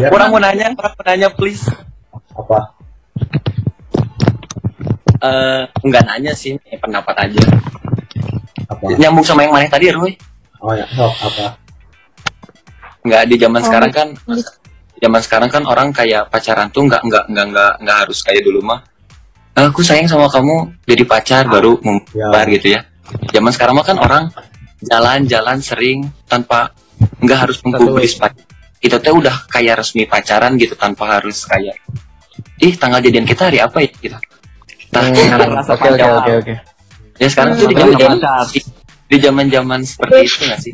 Orang mau nanya please. Apa? Enggak nanya sih, pendapat aja. Apa? Nyambung sama yang mana tadi, Roy? Oh ya, sok apa? Enggak, di zaman sekarang kan orang kayak pacaran tuh enggak harus kayak dulu mah. Aku sayang sama kamu, jadi pacar baru membar gitu ya. Zaman sekarang mah kan orang jalan-jalan sering tanpa enggak harus mempublis pacar. Kita tuh udah kayak resmi pacaran gitu tanpa harus kayak tanggal jadian kita hari apa ya gitu. Oke. Ya sekarang tuh di zaman seperti itu nggak sih?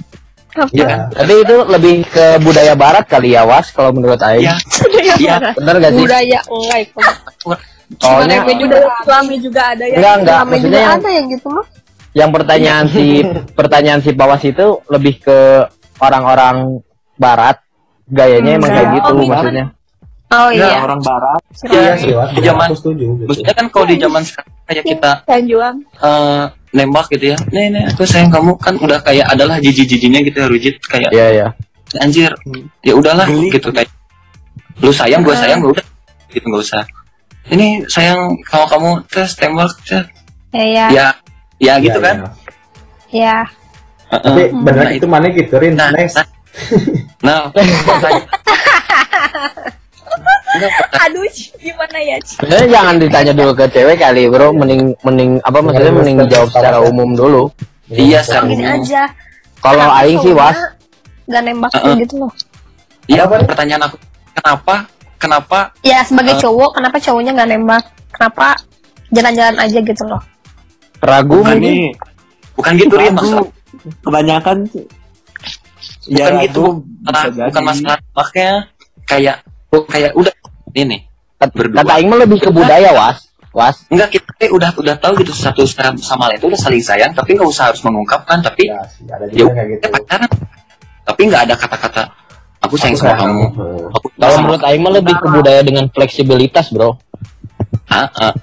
Ya, tapi itu lebih ke budaya barat kali ya, Was, kalau menurut Aing. Iya. Benar gak sih? Budaya enggak itu. Soalnya budaya suami juga ada ya. Enggak, maksudnya yang, ada yang gitu mah. yang pertanyaan si Pawas itu lebih ke orang-orang barat. Gayanya emang kayak gitu maksudnya. Oh iya. Orang barat. Iya sih, Wak. Di zaman Aku setuju gitu. maksudnya kan kalau di zaman sekarang kayak kita Tanjuang. nembak gitu ya. Nih aku sayang kamu, kan udah kayak adalah jijik-jijiknya gitu ya, Rujit kayak Iya. anjir. Ya udahlah gitu kayak lu sayang, gua sayang, udah gitu, enggak usah. Ini sayang kalau kamu tes tembak tes. Iya. Ya gitu kan. Iya. Tapi benar itu mana gitu, Rin. Next. Nah, Aduh, gimana ya? Sebenarnya jangan ditanya dulu ke cewek kali, bro. Mending apa maksudnya mending dijawab secara umum dulu. Iya, secara Gini umum. aja. Kalau Aing sih, Was, Gak nembak gitu loh. Iya, pertanyaan aku, kenapa Ya sebagai cowok, kenapa cowoknya gak nembak? Kenapa jalan-jalan aja gitu loh? ragu bukan mungkin. nih, bukan gitu Rin, maksud Kebanyakan bukan gitu, bukan masalah makanya kayak udah ini berdua. Kata Aing mah lebih ke budaya, Was. Enggak, kita udah tahu gitu satu sama lain itu udah saling sayang, tapi nggak usah harus mengungkapkan, tapi Ya, sih, ada ya juga kayak gitu. pacaran, tapi nggak ada kata-kata aku sayang sama kamu. Aku Kalau sama menurut Aing mah lebih ke budaya dengan fleksibilitas, bro.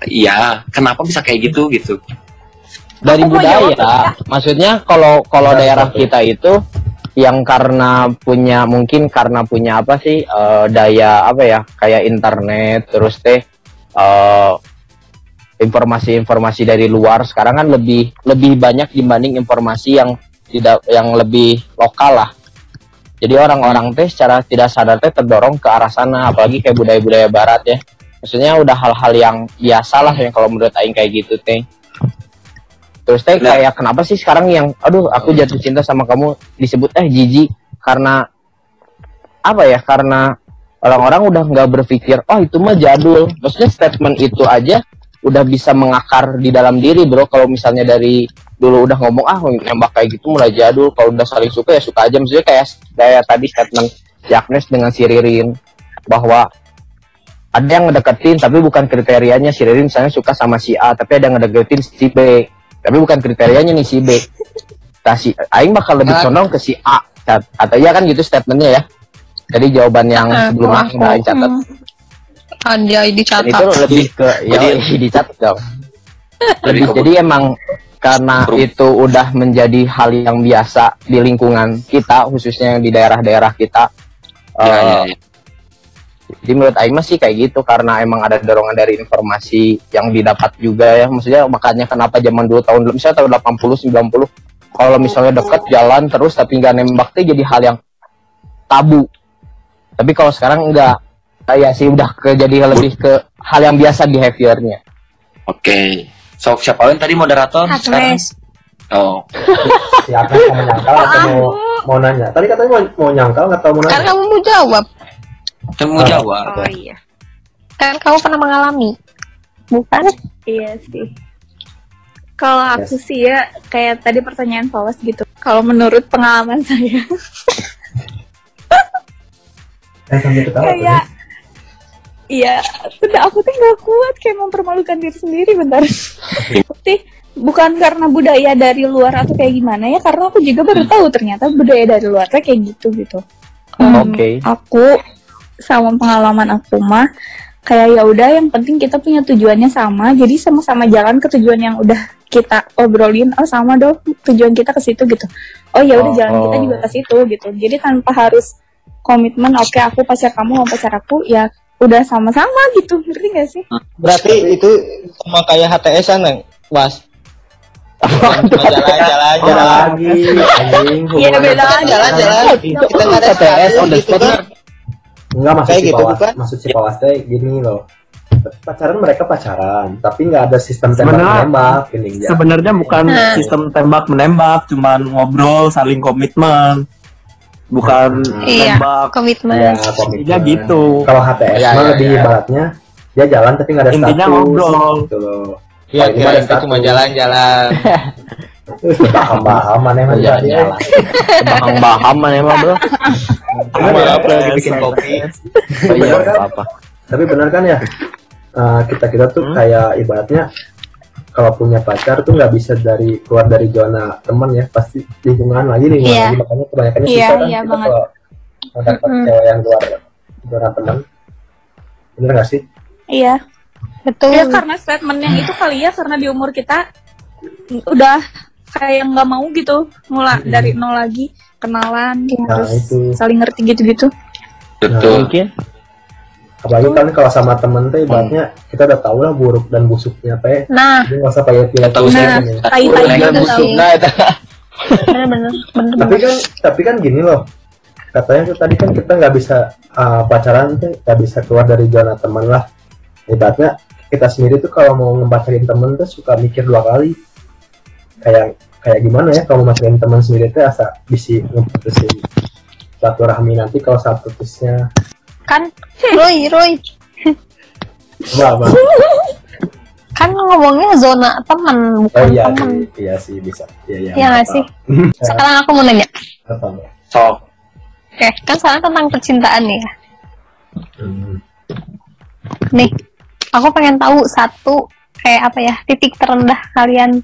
iya, kenapa bisa kayak gitu? Dari budaya, maksudnya kalau daerah kita itu yang karena punya apa sih daya apa ya, kayak internet, terus informasi dari luar sekarang kan lebih banyak dibanding informasi yang lebih lokal lah. Jadi orang-orang secara tidak sadar terdorong ke arah sana, apalagi kayak budaya-budaya barat ya. Maksudnya udah hal-hal yang biasa lah yang kalau menurut Aing kayak gitu Terus kayak kenapa sih sekarang yang aku jatuh cinta sama kamu disebut jijik, karena apa ya, karena orang-orang udah nggak berpikir itu mah jadul. Maksudnya statement itu aja udah bisa mengakar di dalam diri, bro. Kalau misalnya dari dulu udah ngomong nembak kayak gitu mulai jadul, kalau udah saling suka ya suka aja. Maksudnya kayak tadi statement Agnes dengan si Ririn, bahwa ada yang ngedeketin tapi bukan kriterianya. Si Ririn misalnya suka sama si A, tapi ada yang ngedeketin si B, tapi bukan kriterianya nih si B. Nah, si Aing bakal lebih condong ke si A. Atau iya kan gitu statementnya ya. Jadi jawaban yang sebelumnya udah Aing catat. Ada dicatat. Dan itu lebih ke dicatat dong. Jadi emang karena itu udah menjadi hal yang biasa di lingkungan kita, khususnya yang di daerah-daerah kita. Ya. Jadi menurut Aing masih kayak gitu, karena emang ada dorongan dari informasi yang didapat juga ya. Maksudnya makanya kenapa zaman dulu misalnya tahun 80 90 kalau misalnya deket jalan terus tapi nggak nembak jadi hal yang tabu. Tapi kalau sekarang enggak, kayak sih udah jadi lebih ke hal yang biasa behaviornya. Oke. So, siapa yang tadi moderator sekarang? Oh. Si Agnes mau menyangkal atau mau nanya? Tadi katanya mau nyangkal atau mau nanya? Kan kamu mau jawab. Kamu jawab. Oh iya. Kan kamu pernah mengalami, bukan? Iya sih. Kalau aku sih ya, kayak tadi pertanyaan Fawas gitu. Kalau menurut pengalaman saya, Sambil ketawa kayak, iya, sudah aku tuh nggak kuat, kayak mempermalukan diri sendiri bentar. Tapi bukan karena budaya dari luar atau kayak gimana ya, karena aku juga baru tahu ternyata budaya dari luar tuh kayak gitu. Oke. Aku sama pengalaman aku mah kayak ya udah, yang penting kita punya tujuannya sama, jadi sama-sama jalan ke tujuan yang udah kita obrolin. Oh sama dong tujuan kita ke situ gitu. Oh ya udah jalan kita juga ke situ gitu. Jadi tanpa harus komitmen. Oke, aku pacar kamu, mau pacar aku, ya udah sama-sama gitu. Ngerti gak sih? Berarti itu sama kayak HTS-an, Neng? Was. Jalan-jalan lagi anjing. Iya beda jalan-jalan. Kita nggak ada HTS on the gitu spot. kan. Enggak, maksud Kayak si gitu, Pawas, bukan? maksud si Pawas teh gini loh. Pacaran mereka pacaran, tapi nggak ada sistem Sebenarnya- tembak-tembak ini ya. Sebenarnya bukan sistem tembak menembak, cuman ngobrol, saling komitmen, bukan Iya. tembak. Komitmen. Ya, komitmen. Ya gitu. Kalau HTS Ya, mah ya, lebih ya. ibaratnya dia jalan tapi nggak ada Intinya status. ngobrol. Gitu loh. Iya, Kalau ini kira ada itu cuma status. jalan-jalan. Baham-baham mana emang Iya, tadi. jalan. Baham mana emang bro? Maaf lagi bikin kopi. Oh iya, Bener kan? apa-apa. Tapi benar kan ya, kita tuh kayak ibaratnya kalau punya pacar tuh nggak bisa keluar dari zona teman ya, pasti lingkungan lagi Iya. makanya kebanyakannya Iya, susah kan iya kita banget. kalau dapat cewek yang luar zona teman. Bener nggak sih? Iya. Betul. Ya karena statement yang itu kali ya, karena di umur kita udah kayak nggak mau gitu, mulai dari nol lagi, kenalan, Nah, terus itu. saling ngerti gitu-gitu. Betul. Mungkin Apalagi kan kalau sama temen tuh ibaratnya kita udah tahu lah buruk dan busuknya teh. Nah, Jadi nggak usah pakai Tahu pilih-pilih. sih. Nah, ya. tai-tai Nah, juga busuk. tahu. Nah, itu bener. Tapi kan gini loh, katanya tuh tadi kan kita nggak bisa pacaran tuh nggak bisa keluar dari zona teman lah. Ibaratnya kita sendiri tuh kalau mau ngepacarin temen tuh suka mikir 2 kali. Kayak gimana ya kalau macarin teman sendiri tuh asa bisa ngeputusin satu rahmi nanti kalau saat putusnya Kan, Roy. apa? Kan ngomongnya zona teman, Oh bukan iya, teman. iya sih bisa. Iya Iya nggak sih? Sekarang aku mau nanya. Apa? Sok. Oke, kan sekarang tentang percintaan nih ya. Hmm. Nih, aku pengen tahu satu kayak apa ya, titik terendah kalian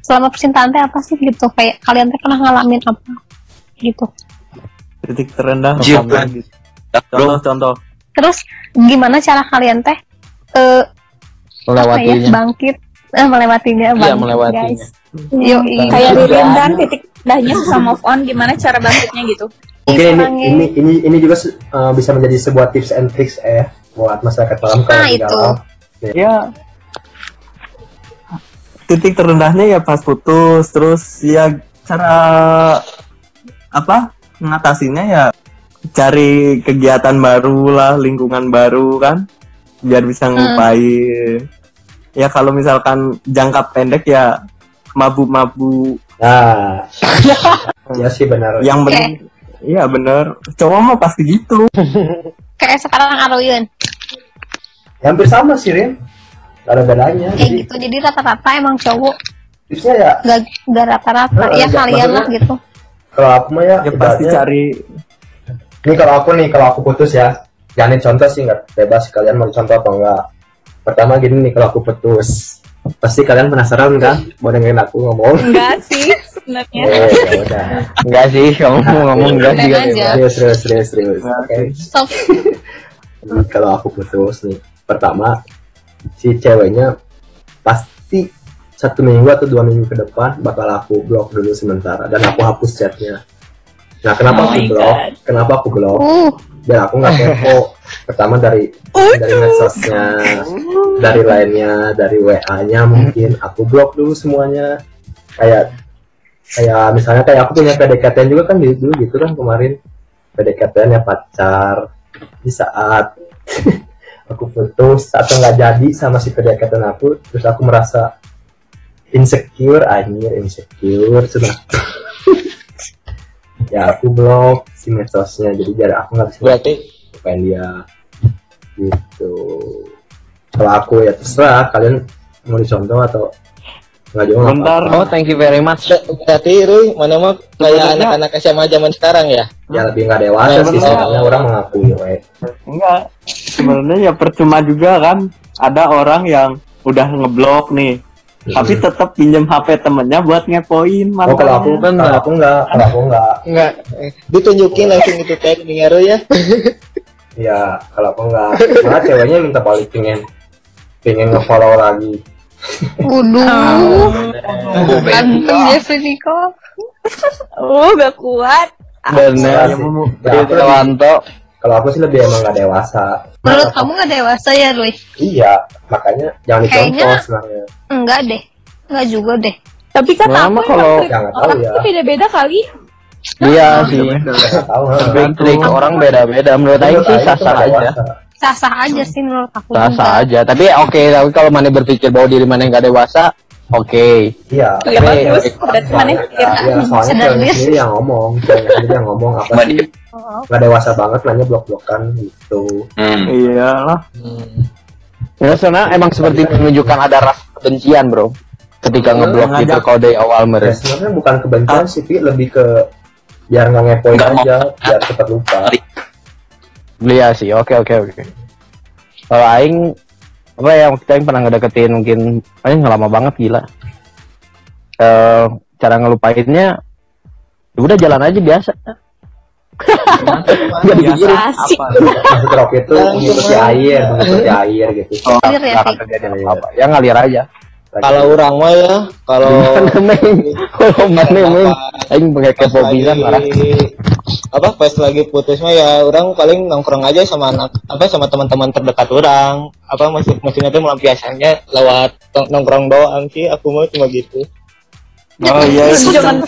selama percintaan teh apa sih gitu, kayak kalian teh pernah ngalamin apa gitu. Titik terendah. Jir, apa gitu. Bro, Contoh. Terus gimana cara kalian teh apa ya, melewatinya. bangkit melewatinya, Iya, bangkit, melewatinya. guys. Yoi. Kayak Ririn kan titik dahnya susah move on, gimana cara bangkitnya gitu. Mungkin orangnya. ini juga bisa menjadi sebuah tips and tricks buat masyarakat paham kalau Nah, lagi itu. galau. Ya. Titik terendahnya ya pas putus, terus ya cara apa? Mengatasinya ya cari kegiatan baru lah, lingkungan baru kan, biar bisa ngupain. Ya kalau misalkan jangka pendek ya mabu-mabu Nah, ya sih benar. yang benar. Iya bener, cowok mah pasti gitu. Kayak sekarang Aroyun Hampir sama sih Rin, gak ada bedanya. kayak Jadi gitu, jadi rata-rata emang cowok tipsnya ya gak rata-rata ya kalian lah maksudnya- gitu. kalau aku mah ya, Ya pasti ibaratnya- cari. Ini kalau aku putus ya, jangan contoh sih, nggak bebas kalian mau contoh atau enggak. Pertama gini nih, kalau aku putus, pasti kalian penasaran kan mau dengerin aku ngomong. Enggak sih sebenarnya. Ya udah. Enggak sih, kamu ngomong enggak Keren juga. aja. Serius. Oke. Stop. Jadi kalau aku putus nih, pertama si ceweknya pasti 1 minggu atau 2 minggu ke depan bakal aku blok dulu sementara dan aku hapus chatnya. Nah, kenapa aku blok? Kenapa aku blok? Biar aku nggak kepo. Pertama dari medsosnya, dari lainnya, dari WA-nya mungkin aku blok dulu semuanya. Kayak misalnya kayak aku punya PDKT juga kan dulu gitu kan kemarin, PDKT ya pacar. Di saat aku putus atau nggak jadi sama si PDKT aku, terus aku merasa insecure sudah. Ya aku blok si medsosnya, jadi biar aku nggak bisa berarti pengen dia gitu. Kalau aku ya terserah kalian mau dicontoh atau nggak juga nggak Bentar. apa-apa. Oh, thank you very much. berarti Ruy mana mah kayak Sebenarnya- anak-anak SMA zaman sekarang ya. Ya lebih nggak dewasa sih Sebenarnya- soalnya orang mengakui we. Enggak, sebenarnya ya percuma juga kan. Ada orang yang udah ngeblok nih, tapi tetap pinjam HP temennya buat ngepoin Oh, kalau aku mantannya. enggak. Enggak. Ditunjukin langsung itu teh di ngaruh ya. Iya, kalau aku enggak. Malah ceweknya minta balik pengen nge-follow lagi. Waduh, berantem ya sih Niko. Gak kuat. Bener. Ya, aku lebih- Wanto. Kalau aku sih lebih emang nggak dewasa. Menurut kamu nggak dewasa ya, Roy? Iya, makanya jangan dicontoh Kayaknya- sebenarnya. Enggak deh, enggak juga deh. Tapi kan Lama aku kalau- emang Ya, nggak tahu orang ya. tuh beda-beda kali. Iya sih. Nggak tahu. Trik orang beda-beda. Menurut Aing sih sah-sah aja. Sah-sah aja sih menurut aku. Sah-sah aja. Tapi oke, tapi kalau mana berpikir bahwa diri mana nggak dewasa, oke. Iya. Iya bagus. Berarti mana Iya, soalnya Sadar ceweknya diri. sendiri yang ngomong, apa Mbak sih? Dip. Nggak dewasa banget nanya blok-blokan gitu. Iyalah. Ya, soalnya emang seperti menunjukkan ada rasa kebencian, bro. Ketika ngeblok ngajak. gitu kalau dari awal Ya, meres. sebenarnya bukan kebencian sih, Pi, lebih ke biar nggak ngepoin Nggak mau. aja, biar cepat lupa. Iya sih, oke. Kalau Aing apa ya, kita Aing pernah ngedeketin mungkin Aing lama banget gila. Cara ngelupainnya ya udah jalan aja biasa. Jadi pikirin. Asik. Maksud rock itu mengikuti air gitu. Oh, Ngalir ya, nggak akan Pi? terjadi apa-apa. Ya ngalir aja. Kalau orang mah ya, kalau Gimana, Meng? Kalau mana Meng? Aing pakai kepo pisan marah. apa pas lagi putus mah ya orang paling nongkrong aja sama sama teman-teman terdekat orang, maksudnya tuh melampiaskannya lewat nongkrong doang sih, aku mah cuma gitu. Oh iya. Jangan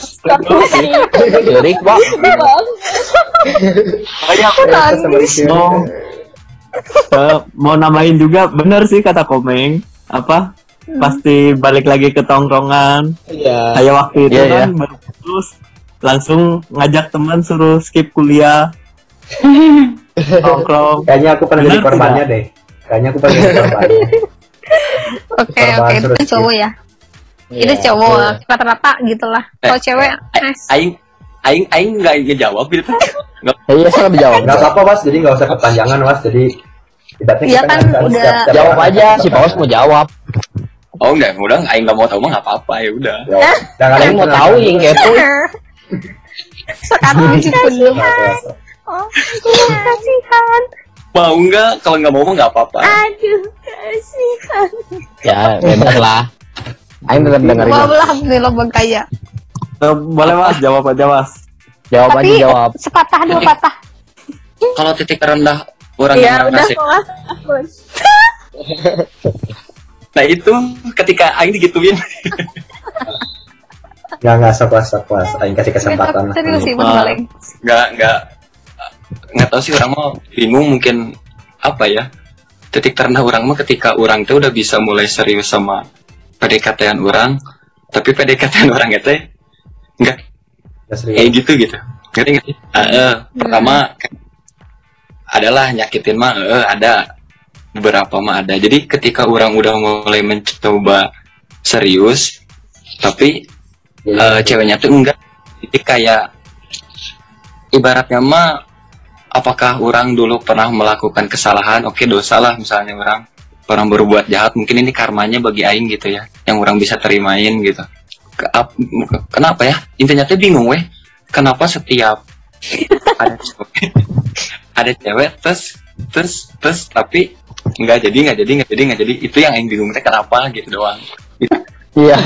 Jerik, Pak. Mau namain juga bener sih kata Komeng. Apa? Pasti balik lagi ke tongkrongan. Iya. Kayak waktu itu Iya, kan baru putus, langsung ngajak teman suruh skip kuliah. Nongkrong. Kayaknya aku pernah jadi Benar korbannya deh. Kayaknya aku pernah jadi korbannya. Oke, Korban itu terus cowok ya. Itu Iya. cowok rata-rata gitulah. Kalau cewek, Aing nggak ngejawab gitu. Iya, saya dijawab. Nggak apa-apa, Mas. Jadi nggak usah kepanjangan, Mas. Jadi ibaratnya Iya kita kan, nggak udah. setiap Jawab orang- aja, si Paus mau jawab. Oh enggak, udah Aing nggak mau tahu mah nggak apa-apa ya udah. Ya, jangan Aing mau tahu yang kepo. sekarang dicium. Oh, Kasihan. Mau nggak? Kalau nggak mau mah nggak apa-apa. Aduh, kasihan. Ya, bener lah. Aing dengerin. Wah, alhamdulillah bang kaya. Boleh Mas, jawab aja Mas. Jawab aja, Tapi jawab. sepatah dua patah. Kalau titik rendah orang Ya yang udah ngasih. kelas. Nah itu ketika Aing digituin. nggak sepuas. Aing kasih kesempatan lah. Serius sih, Mas Ah. Baleng. nggak tahu sih orang mau bingung mungkin apa ya, titik terendah orang mah ketika orang tuh udah bisa mulai serius sama PDKT-an orang, tapi PDKT-an orang itu nggak Nggak serius. kayak gitu ngerti nggak sih? Pertama adalah nyakitin mah ada beberapa mah ada, jadi ketika orang udah mulai mencoba serius tapi ceweknya tuh enggak, jadi kayak ibaratnya mah apakah orang dulu pernah melakukan kesalahan, oke dosa lah misalnya orang berbuat jahat, mungkin ini karmanya bagi Aing gitu ya, yang orang bisa terimain gitu. Kenapa ya, intinya tuh bingung weh, kenapa setiap ada cewek terus tapi nggak jadi, itu yang Aing bingung teh kenapa gitu doang. Iya.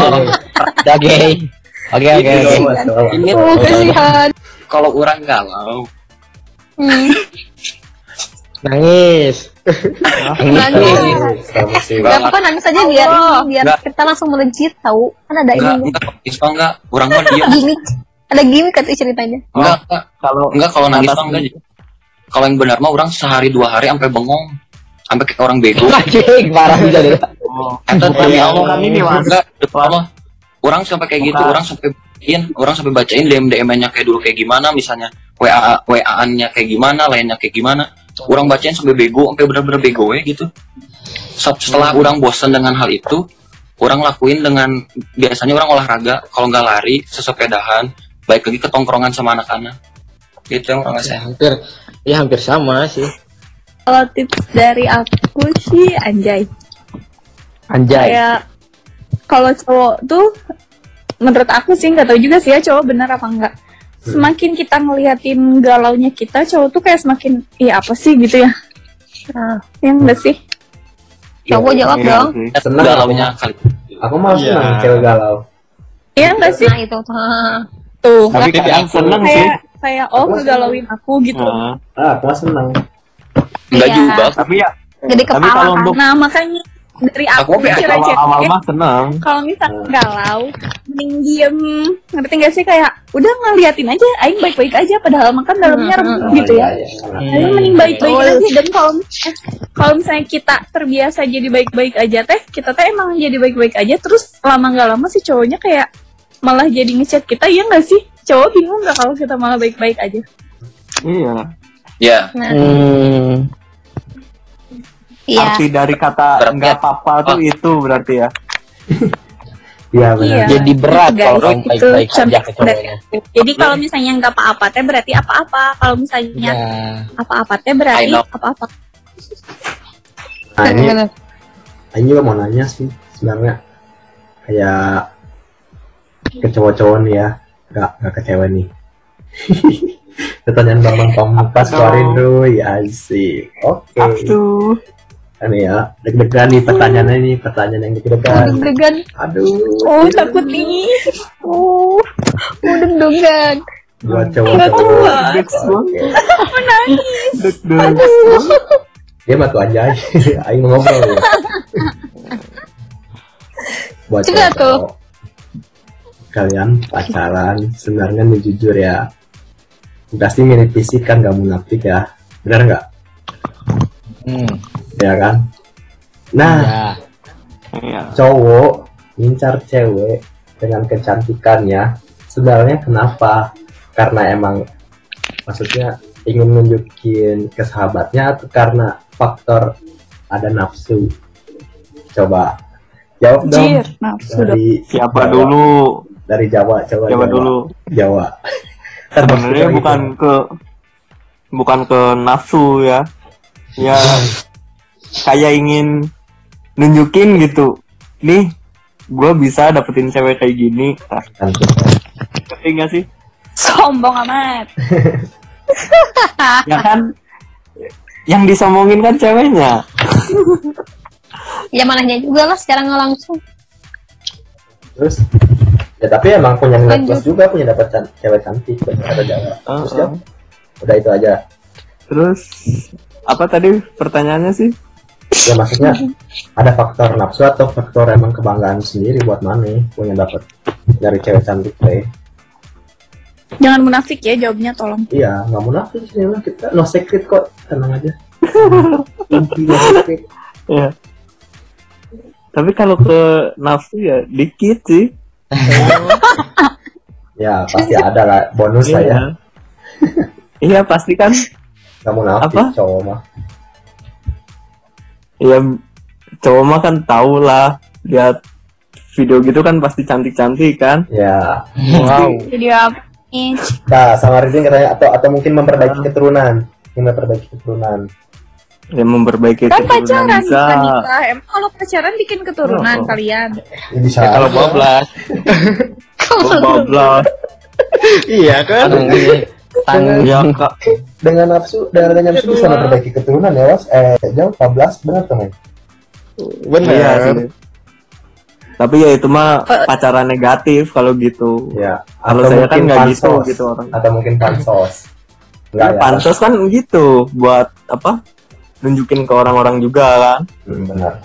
Oke. Ini Oh, kasihan. kalau orang galau Nangis. Nangis. Gak apa-apa, nangis aja biar Nggak. kita langsung melejit tahu. Kan ada ini enggak orang mah diem. gimmick. Ada gimmick katanya ceritanya. Enggak kalau nangis mah enggak. Kalau yang benar mah orang sehari 2 hari sampai bengong, sampai kayak orang bego. Anjing, parah bisa deh. Eta demi Allah orang ini Mas. enggak apa. Orang sampai kayak gitu, orang sampai bacain DM-nya kayak dulu kayak gimana, misalnya WA-nya kayak gimana, lainnya kayak gimana. Orang bacain sampai bego, sampai benar-benar bego ya gitu. Setelah orang bosan dengan hal itu, orang lakuin dengan biasanya orang olahraga, kalau nggak lari, sesepedahan, baik lagi ke tongkrongan sama anak-anak. Gitu yang orang ngasih. Hampir sama sih. Kalau tips dari aku sih anjay. Anjay. Kayak kalau cowok tuh menurut aku sih, nggak tahu juga sih ya cowok benar apa enggak. Semakin kita ngeliatin galaunya kita, cowok tuh kayak semakin iya apa sih gitu ya. Ya enggak sih? Cowok jawab Iya dong. sih. Seneng galaunya kali. Aku malah Iya. seneng cewek galau. Iya enggak sih? Nah itu Tuh. Tapi kadang seneng sih. Kayak ngegalauin aku gitu. Nah, Aku mah seneng. Enggak Iya. juga. tapi ya, jadi tapi kepala kalau kan. untuk Nah makanya dari Aku aku kayak cewek-cewek awal-awal mah seneng. kalau misalnya galau mending diem, ngerti gak sih, kayak udah ngeliatin aja aing baik-baik aja padahal makan dalamnya remuk gitu ya. Jadi mending baik-baik aja. Dan kalau misalnya kita terbiasa jadi baik-baik aja teh, kita teh emang jadi baik-baik aja, terus lama nggak lama si cowoknya kayak malah jadi ngechat kita, ya nggak sih? Cowok bingung nggak kalau kita malah baik-baik aja? Iya. Ya, Iya. Arti dari kata Berat, nggak apa-apa tuh itu berarti ya. Iya benar. Iya. Jadi berat Itu, kalau guys, kamu itu baik-baik aja contoh ke cowoknya. Jadi kalau misalnya nggak apa-apa teh berarti apa-apa. Kalau misalnya Ya. apa-apa teh berarti I know. apa-apa. Nah ini juga mau nanya sih sebenarnya, kayak ke cowok-cowok nih ya, nggak ke cewek nih. Pertanyaan Bambang Pamungkas keluarin dulu ya sih. Oke. Aduh. Ini ya, deg-degan nih pertanyaannya nih, pertanyaan yang deg-degan. Deg-degan. Aduh. Oh takut nih. Oh, deg-degan. Buat Nggak cowok-cowok. kuat. Oke. Deg-deg. Dia mah tuh aja. Aing mau ngobrol ya. Buat Coba tuh. cowok-cowok. Kalian pacaran, sebenarnya nih jujur ya. Pasti mirip fisik kan, gak munafik ya. Benar nggak? Ya kan? Nah, Ya. Iya. cowok ngincar cewek dengan kecantikannya, sebenarnya kenapa? Karena emang maksudnya ingin nunjukin ke sahabatnya, atau karena faktor ada nafsu? Coba jawab dong. Jir, nafsu dong. Dari Siapa Jawa. dulu? Dari Jawa, coba Siapa dulu? Jawa. Sebenarnya bukan ke nafsu ya. Ya kayak ingin nunjukin gitu. Nih, gue bisa dapetin cewek kayak gini. Nah, ngerti nggak sih? Sombong amat. Ya kan? Yang disombongin kan ceweknya. Ya manahnya juga lah secara nggak langsung. Terus ya tapi emang punya nilai Lanjut. plus juga, punya dapat cewek cantik bahasa Jawa. Terus ya, udah itu aja. Terus apa tadi pertanyaannya sih? Ya maksudnya ada faktor nafsu atau faktor emang kebanggaan sendiri buat mana punya dapat dari cewek cantik teh. Jangan munafik ya jawabnya, tolong. Iya, nggak munafik sih lah, kita no secret kok, tenang aja. Inti no secret. Ya. Tapi kalau ke nafsu ya dikit sih. Ya pasti ada lah bonus lah ya. Iya pasti kan. Nggak munafik Apa? cowok mah. Ya cowok mah kan tau lah, lihat video gitu kan pasti cantik-cantik kan. Ya. Wow. Jadi apa nih? Nah, sama Rizin katanya atau mungkin memperbaiki keturunan. Memperbaiki keturunan. Ya memperbaiki Kan keturunan pacaran bisa. bukan nikah. Emang kalau pacaran bikin keturunan Oh. kalian? Ya, bisa. Ya, kalau aja. bablas. Bablas. Iya kan? Tanggung Ya kak. Dengan nafsu bisa memperbaiki keturunan ya, Was. Jauh 14 benar tuh, men. Bener. Iya sih. Tapi ya itu mah pacaran negatif kalau gitu. Ya. Kalau Atau saya kan mungkin nggak pansos. gitu gitu orang. Atau mungkin pansos. Enggak Ya, pansos kan gitu buat apa? Nunjukin ke orang-orang juga kan. Benar.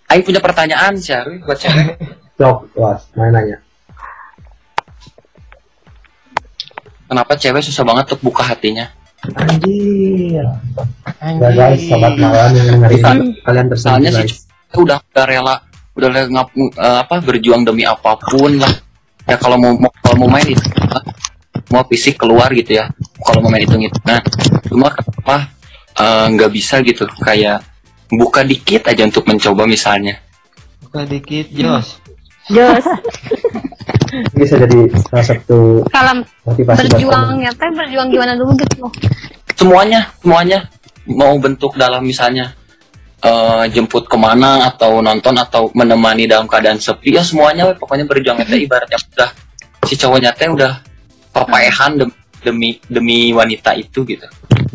Aing punya pertanyaan sih Arwi, buat cewek. Sok, Was, main nanya. Kenapa cewek susah banget untuk buka hatinya? Anjir. Ya guys, sobat malam yang dengerin kalian tersebut Soalnya guys. sih udah rela berjuang demi apapun lah. Ya kalau mau main itu mau fisik keluar gitu ya. Kalau mau main itu gitu. Nah, cuma kenapa nggak bisa gitu, kayak buka dikit aja untuk mencoba misalnya. Buka dikit, Jos. Jos. Bisa jadi salah satu Kalau motivasi buat berjuangnya teh berjuang gimana dulu gitu loh. Semuanya mau bentuk dalam misalnya jemput kemana atau nonton atau menemani dalam keadaan sepi ya semuanya pokoknya berjuang teh ibaratnya udah si cowoknya teh udah papaehan demi wanita itu gitu.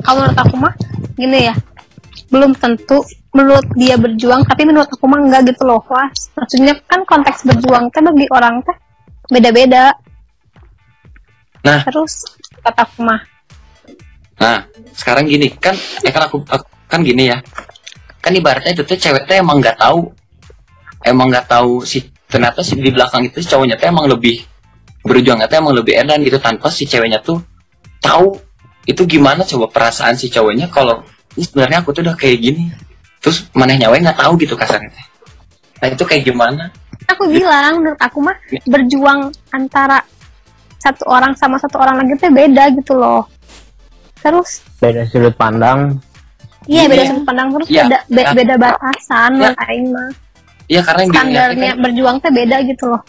Kalau menurut aku mah gini ya, belum tentu menurut dia berjuang, tapi menurut aku mah enggak gitu loh. Wah, maksudnya kan konteks berjuang teh bagi orang teh beda-beda. Nah, terus kata aku mah. Nah, sekarang gini kan, kan aku kan gini ya. Kan ibaratnya itu tuh cewek teh emang nggak tahu si ternyata si di belakang itu si cowoknya teh emang lebih berjuangnya teh emang lebih edan gitu tanpa si ceweknya tuh tahu itu gimana coba perasaan si cowoknya kalau ini sebenarnya aku tuh udah kayak gini. Terus manehnya we nggak tahu gitu kasarnya. Nah, itu kayak gimana? Aku bilang menurut aku mah berjuang antara satu orang sama satu orang lagi tuh beda gitu loh. Terus Beda sudut pandang. iya beda sudut pandang, terus Ya, beda batasan Ya. aing mah. Iya karena yang Standarnya berjuang tuh beda gitu loh.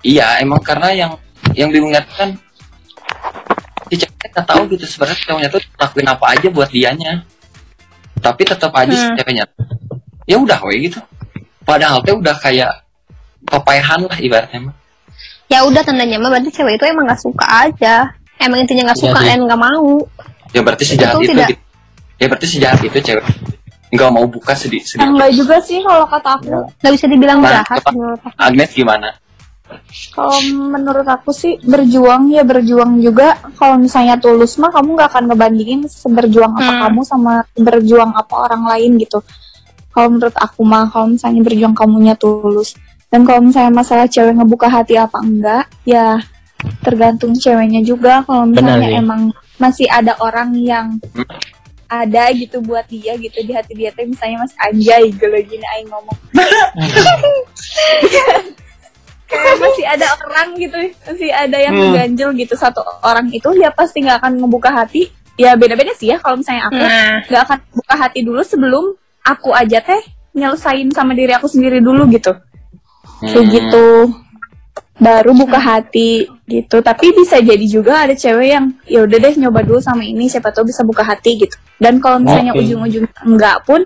Iya emang karena yang bingungnya kan si ceweknya nggak tahu gitu sebenarnya cowoknya tuh lakuin apa aja buat dianya. Tapi tetap aja si ceweknya ya udah we gitu. Padahal teh udah kayak papayahan lah ibaratnya mah. Ya udah tandanya mah berarti cewek itu emang nggak suka aja. Emang intinya nggak suka dan nggak mau. Ya berarti sejahat itu tidak. gitu. Ya berarti sejahat itu cewek nggak mau buka sedih. Enggak juga sih kalau kata aku. Nggak bisa dibilang Nah, jahat apa? menurut aku. Agnes gimana? Kalau menurut aku sih berjuang ya berjuang juga. Kalau misalnya tulus mah kamu nggak akan ngebandingin seberjuang apa kamu sama berjuang apa orang lain gitu. Kalau menurut aku mah kalau misalnya berjuang kamunya tulus. Dan kalau misalnya masalah cewek ngebuka hati apa enggak, ya tergantung ceweknya juga. Kalau misalnya Benar, emang masih ada orang yang ada gitu buat dia gitu di hati dia teh misalnya masih anjay gitu gini aing ngomong. Kayak masih ada orang gitu, masih ada yang ngeganjel gitu satu orang itu ya pasti nggak akan ngebuka hati. Ya beda-beda sih ya kalau misalnya aku nggak akan buka hati dulu sebelum aku aja teh nyelesain sama diri aku sendiri dulu gitu. Kayak gitu baru buka hati gitu. Tapi bisa jadi juga ada cewek yang ya udah deh nyoba dulu sama ini siapa tahu bisa buka hati gitu. Dan kalau misalnya ujung-ujungnya enggak pun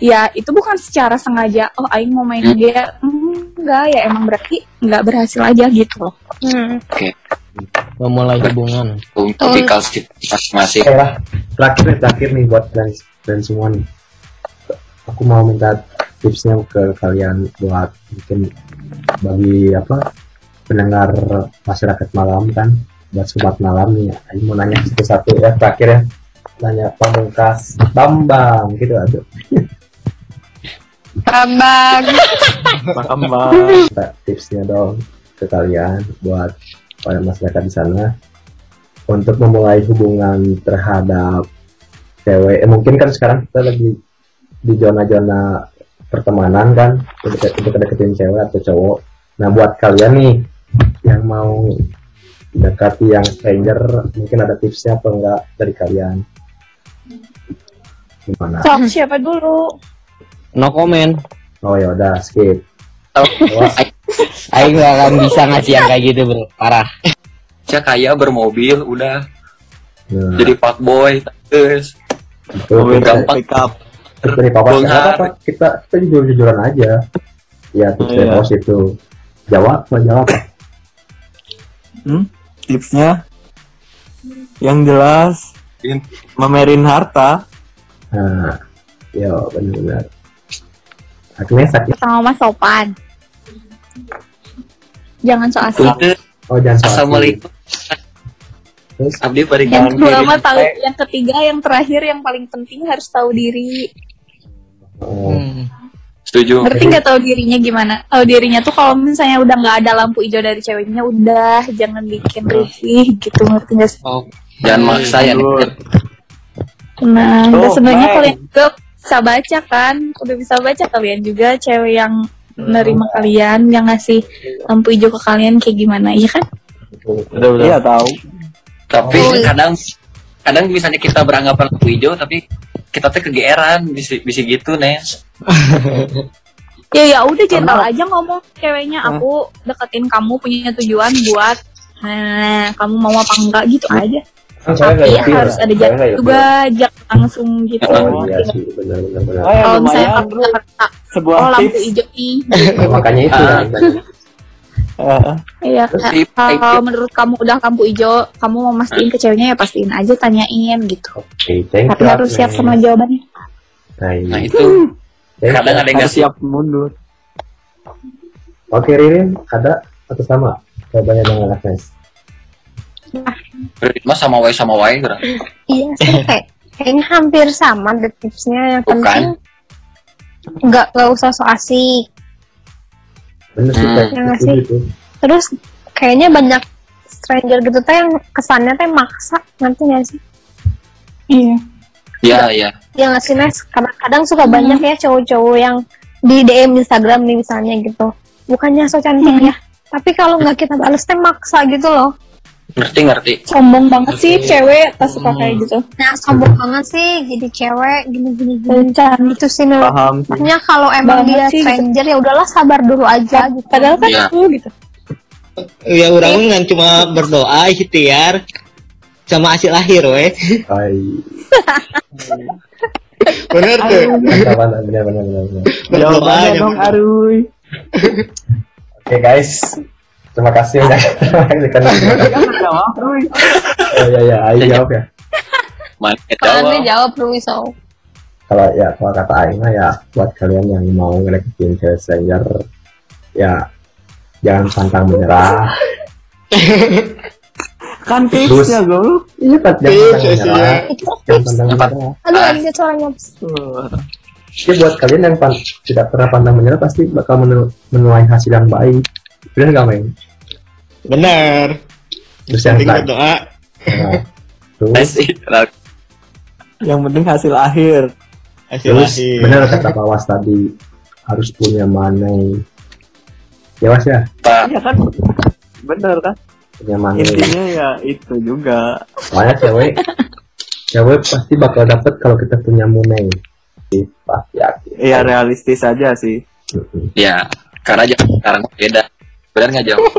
ya itu bukan secara sengaja oh aing mau main dia enggak ya emang berarti enggak berhasil aja gitu loh. Oke. Memulai hubungan. Tipikal masing-masing. Oke lah, terakhir nih buat dan semua nih. Aku mau minta tipsnya ke kalian buat mungkin bagi pendengar masyarakat malam kan, buat sobat malam nih. Aing mau nanya satu-satu ya terakhir ya. Nanya Pamungkas Bambang gitu aja. Bambang. Minta tipsnya dong ke kalian buat para masyarakat di sana untuk memulai hubungan terhadap cewek. Mungkin kan sekarang kita lagi di zona-zona pertemanan kan, untuk deketin cewek atau cowok. Nah buat kalian nih yang mau dekati yang stranger, mungkin ada tipsnya atau enggak dari kalian? Gimana? Sok siapa dulu? No comment. Oh ya udah skip. Aing gak akan bisa ngasih yang kayak gitu bro, parah. Saya kaya bermobil udah Nah, jadi fuckboy terus itu gampang. Pick up. dari papa Bung apa kita jujur-jujuran aja ya tips itu jawab. Tipsnya yang jelas memerin harta. Nah yo benar-benar akhirnya sakit. Sama Mas sopan. Jangan so asik. Oh jangan salah. Assalamualaikum. Terus Abdi bari Yang kawan kedua kiri. mah tahu, yang ketiga, yang terakhir, yang paling penting harus tahu diri. Setuju. Ngerti nggak tahu dirinya gimana? Tahu dirinya tuh kalau misalnya udah nggak ada lampu hijau dari ceweknya, udah jangan bikin risih gitu, ngerti nggak sih? Oh, jangan maksa ya. Nah, dan sebenarnya Bang. kalian juga bisa baca kan, udah bisa baca kalian juga cewek yang menerima kalian, yang ngasih lampu hijau ke kalian kayak gimana, iya kan? Iya tahu. Tapi kadang misalnya kita beranggapan lampu hijau tapi kita tuh kegeeran bisa gitu Nes. Ya udah general aja ngomong ceweknya, aku deketin kamu punya tujuan buat kamu mau apa enggak gitu aja. Kan cewek nggak Tapi ilfil, harus ada cewek jarak nggak ilfil. juga, jangan langsung gitu. Oh iya sih, benar. Oh ya Kalau misalnya lumayan bro. Sebuah oh lampu tips. hijau nih, Makanya itu Ah. kan. iya. Terus Kalau menurut kamu udah lampu hijau, kamu mau mastiin ke ceweknya ya pastiin aja, tanyain gitu. Oke, thank Tapi you. harus siap Agnes. sama jawabannya. Nah itu Thank you. kadang ada yang nggak Harus siap mundur. Oke, Ririn, ada atau sama? Jawabannya dengan Agnes. ritme sama wae gitu. Iya sih, kayaknya hampir sama deh tipsnya. Yang Bukan. penting nggak usah so asik. Bener sih, kayak Ya nggak gitu sih? gitu. Terus kayaknya banyak stranger gitu teh yang kesannya teh maksa, ngerti nggak sih? Iya. Iya. Ya nggak sih, Nes? Kadang suka banyak ya cowok-cowok yang di DM Instagram nih misalnya gitu. Bukannya so cantik ya, tapi kalau nggak kita balas teh maksa gitu loh. Ngerti. Sombong banget sih cewek pas suka kayak gitu. Nah, sombong banget sih jadi cewek gini. Kencan. Itu sih menurut Paham sih. makanya kalau emang Banget dia sih, gitu. stranger ya udahlah sabar dulu aja gitu. Padahal kan Iya. aku gitu. Ya orang kan cuma berdoa ikhtiar sama hasil akhir weh. Hai. Bener tuh. Benar. Jawabannya Berdoa dong Aruy. Oke guys, terima kasih udah Jawab Aruy. ya, ayo jawab ya. Mana Soalnya jawab. jawab Ruiso. Kalau kata Aing mah ya buat kalian yang mau ngedeketin cewek stranger ya jangan pantang menyerah. Kan tipsnya gue. Iya Pak, jangan pantang Tips, menyerah. Itu Jangan tips. pantang menyerah. Aduh, ada suaranya. Jadi buat kalian yang tidak pernah pantang menyerah pasti bakal menuai hasil yang baik. Benar nggak, Meng? Bener. Terus yang Penting terakhir, berdoa. nah, terus, Masih. Yang penting hasil akhir. Hasil terus akhir. benar kata Pak Was tadi harus punya money. Ya Was ya, Pak. Iya kan? Bener kan? punya money. Intinya ya itu juga. Soalnya cewek pasti bakal dapet kalau kita punya money. Pasti yakin. Iya realistis aja sih. Ya, karena zaman sekarang beda. Benar nggak jawab?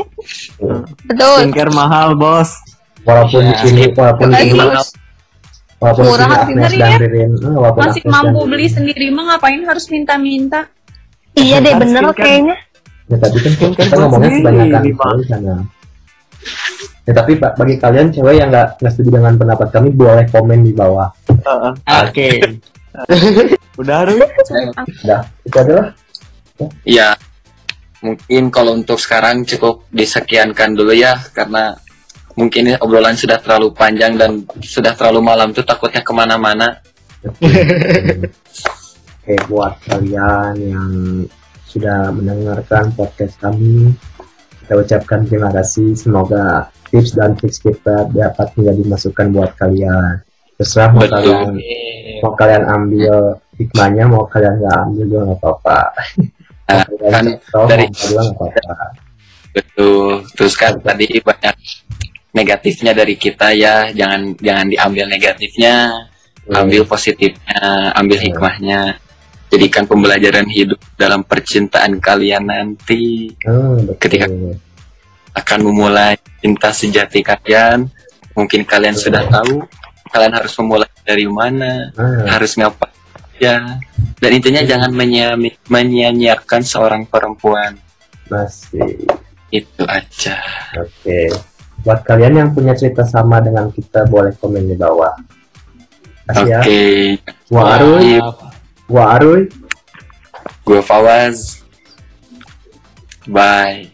Betul. Skincare mahal bos. Walaupun Ya. walaupun Bagus. Murah ini hati Agnes bener dan ya. Ririn, walaupun Masih Agnes mampu dan beli sendiri mah ngapain harus minta-minta? Iya deh, Harus bener skincare. kayaknya. Ya tadi kan kita Kan ngomongnya sendiri, kebanyakan Pak. cewek sana. Ya tapi Pak, bagi kalian cewek yang nggak setuju dengan pendapat kami boleh komen di bawah. Oke. Udah Aruy. Udah, itu adalah Ya, mungkin kalau untuk sekarang cukup disekiankan dulu ya, karena mungkin ini obrolan sudah terlalu panjang dan sudah terlalu malam tuh takutnya kemana-mana. Oke, buat kalian yang sudah mendengarkan podcast kami, kita ucapkan terima kasih. Semoga tips dan trik kita dapat menjadi masukan buat kalian. Terserah mau kalian ambil hikmahnya, mau kalian nggak ambil juga nggak apa-apa. Nah, Mau kalian kan tahu, dari- mau juga nggak apa-apa. Betul. Terus kan tadi banyak negatifnya dari kita ya, jangan diambil negatifnya, ambil positifnya, ambil hikmahnya. Jadikan pembelajaran hidup dalam percintaan kalian nanti Betul. ketika akan memulai cinta sejati kalian. Mungkin kalian sudah tahu kalian harus memulai dari mana, harus ngapain ya. Dan intinya jangan menyia-nyiakan seorang perempuan. Masih. Itu aja. Oke. Buat kalian yang punya cerita sama dengan kita boleh komen di bawah. Kasih ya. Oke. Gua Aruy. Gue Fawaz. Bye.